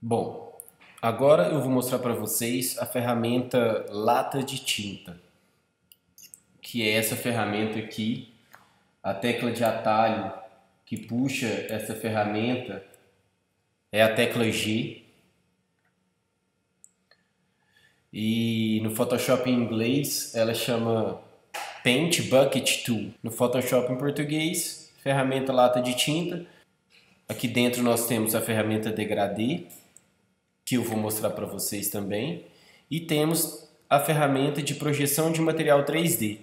Bom, agora eu vou mostrar para vocês a ferramenta lata de tinta, que é essa ferramenta aqui. A tecla de atalho que puxa essa ferramenta é a tecla G. E no Photoshop em inglês ela chama Paint Bucket Tool. No Photoshop em português, ferramenta lata de tinta. Aqui dentro nós temos a ferramenta degradê, que eu vou mostrar para vocês também. E temos a ferramenta de projeção de material 3D,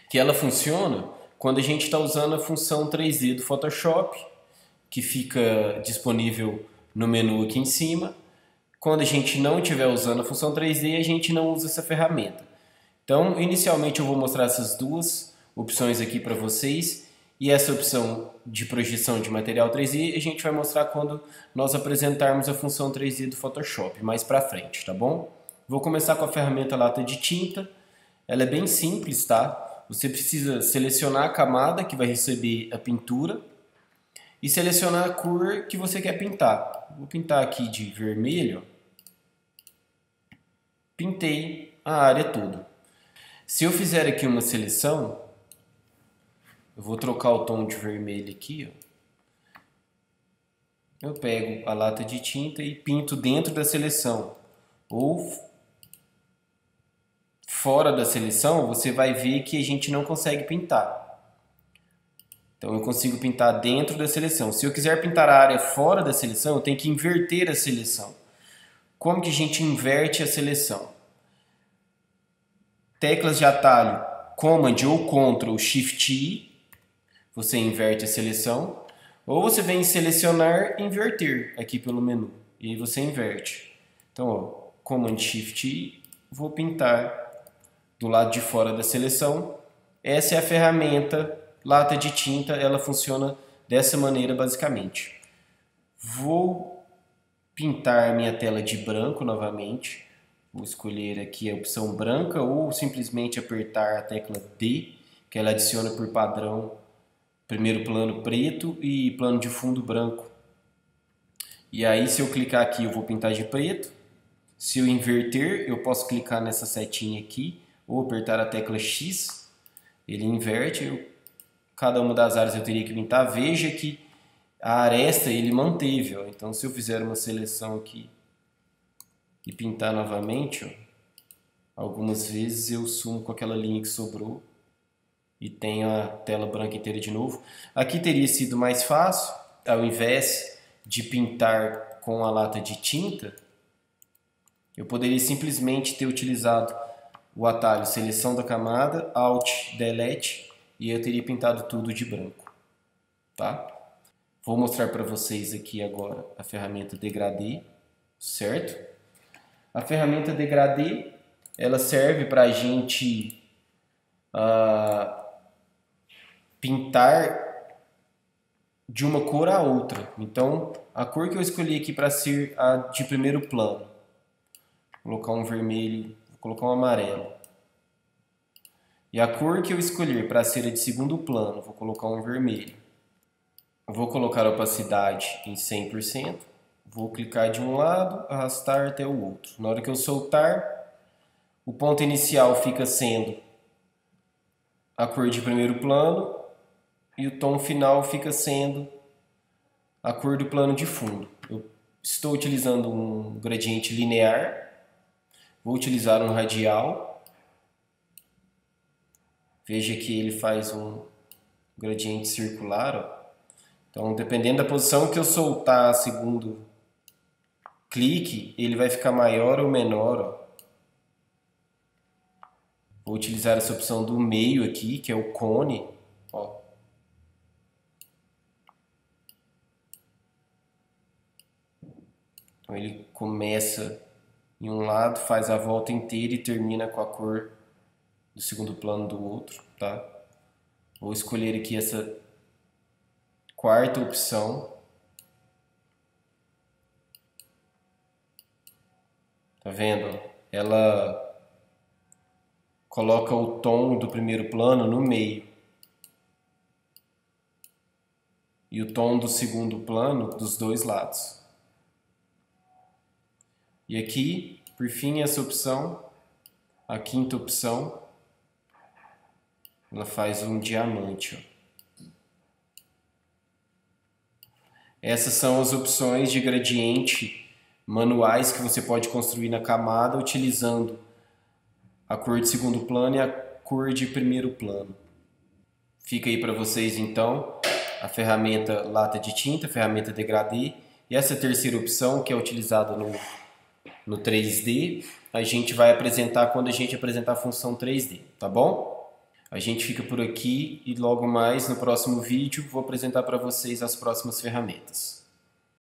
que ela funciona quando a gente está usando a função 3D do Photoshop, que fica disponível no menu aqui em cima. Quando a gente não estiver usando a função 3D, a gente não usa essa ferramenta. Então, inicialmente eu vou mostrar essas duas opções aqui para vocês. E essa opção de projeção de material 3D a gente vai mostrar quando nós apresentarmos a função 3D do Photoshop, mais para frente, tá bom? Vou começar com a ferramenta lata de tinta. Ela é bem simples, tá? Você precisa selecionar a camada que vai receber a pintura e selecionar a cor que você quer pintar. Vou pintar aqui de vermelho. Pintei a área toda. Se eu fizer aqui uma seleção, eu vou trocar o tom de vermelho aqui, ó. Eu pego a lata de tinta e pinto dentro da seleção. Ou fora da seleção, você vai ver que a gente não consegue pintar. Então eu consigo pintar dentro da seleção. Se eu quiser pintar a área fora da seleção, eu tenho que inverter a seleção. Como que a gente inverte a seleção? Teclas de atalho Command ou Ctrl Shift I, você inverte a seleção. Ou você vem em selecionar e inverter aqui pelo menu. E aí você inverte. Então, ó, Command Shift I, vou pintar do lado de fora da seleção. Essa é a ferramenta lata de tinta, ela funciona dessa maneira basicamente. Vou pintar minha tela de branco novamente. Vou escolher aqui a opção branca ou simplesmente apertar a tecla D, que ela adiciona por padrão primeiro plano preto e plano de fundo branco. E aí se eu clicar aqui eu vou pintar de preto. Se eu inverter, eu posso clicar nessa setinha aqui ou apertar a tecla X, ele inverte. Cada uma das áreas eu teria que pintar. Veja que a aresta ele manteve, ó. Então se eu fizer uma seleção aqui e pintar novamente, ó, algumas vezes eu sumo com aquela linha que sobrou e tenho a tela branca inteira de novo. Aqui teria sido mais fácil, ao invés de pintar com a lata de tinta, eu poderia simplesmente ter utilizado o atalho seleção da camada, Alt, Delete, e eu teria pintado tudo de branco, tá? Vou mostrar para vocês aqui agora a ferramenta degradê, certo? A ferramenta degradê, ela serve para a gente pintar de uma cor a outra. Então, a cor que eu escolhi aqui para ser a de primeiro plano, vou colocar um vermelho, vou colocar um amarelo. E a cor que eu escolher para ser a de segundo plano, vou colocar um vermelho. Eu vou colocar a opacidade em 100%. Vou clicar de um lado, arrastar até o outro. Na hora que eu soltar, o ponto inicial fica sendo a cor de primeiro plano e o tom final fica sendo a cor do plano de fundo. Eu estou utilizando um gradiente linear, vou utilizar um radial. Veja que ele faz um gradiente circular, ó. Então, dependendo da posição que eu soltar segundo clique, ele vai ficar maior ou menor, ó. Vou utilizar essa opção do meio aqui, que é o cone, ó. Então ele começa em um lado, faz a volta inteira e termina com a cor do segundo plano do outro, tá? Vou escolher aqui essa quarta opção. Tá vendo? Ela coloca o tom do primeiro plano no meio e o tom do segundo plano dos dois lados. E aqui, por fim, essa opção, a quinta opção, ela faz um diamante. Ó. Essas são as opções de gradiente manuais que você pode construir na camada utilizando a cor de segundo plano e a cor de primeiro plano. Fica aí para vocês então a ferramenta lata de tinta, a ferramenta degradê, e essa terceira opção que é utilizada no 3D, a gente vai apresentar quando a gente apresentar a função 3D, tá bom? A gente fica por aqui e logo mais no próximo vídeo vou apresentar para vocês as próximas ferramentas.